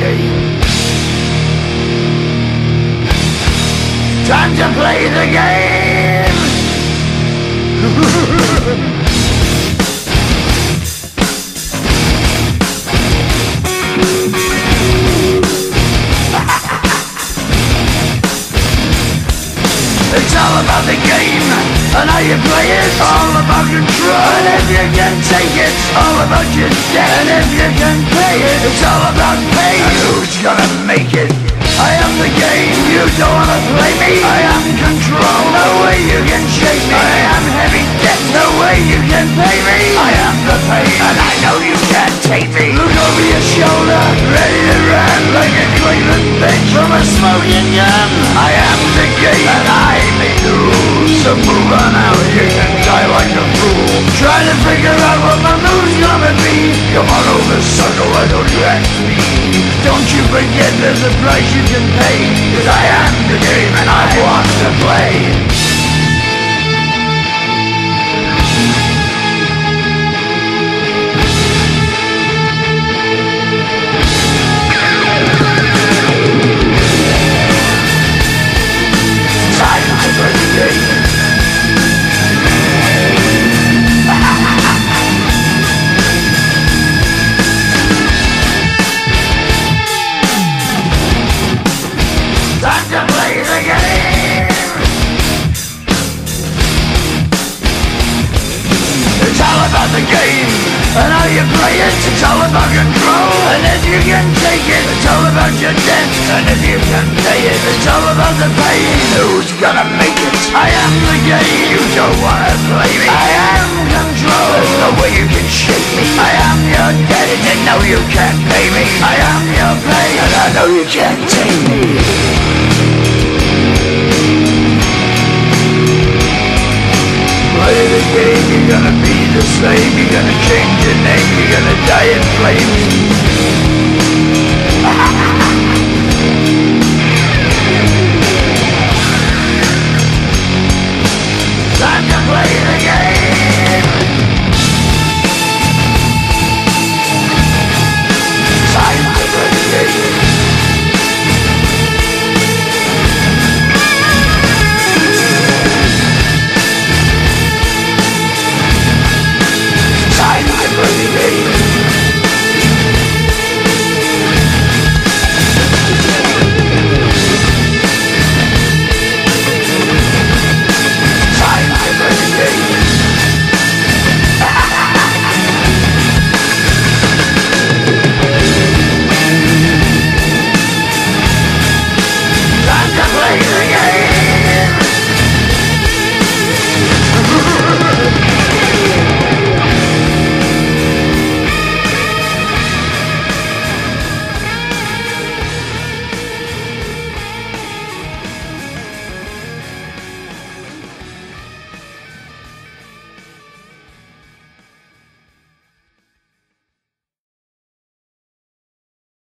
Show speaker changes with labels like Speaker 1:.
Speaker 1: game. Time to play the game. It's all about the game and how you play it. All about control, and if you can take it, all about your debt. And if you can pay it, it's all about pay. And who's gonna make it? I am the game, you don't wanna play me. I am control, no way you can shake me. I am heavy debt, no way you can pay me. I am the pain, and I know you can't take me. Look over your shoulder, ready to run like a Cleveland bench from a smoking gun. I am the game, and I make the rules. So move on out, you can die like a fool. Try to figure out what my move's gonna be. Come on over, sucker, why don't you ask me? Don't you forget there's a price you can pay. 'Cause I am the game and I want to play. Time to play the game. Time to play the game. It's all about the game and how you play it. It's all about control, and if you can take it, it's all about your debt. And if you can pay it, it's all about the pain. Who's gonna make it? I am the game. You don't wanna play me. I am control. There's no way you can shake me. I am your debt, and you know you can't pay me. I am your pain, and I know you can't take me. Play the game, you're gonna be the slave. You're gonna change your name, you're gonna die in flames.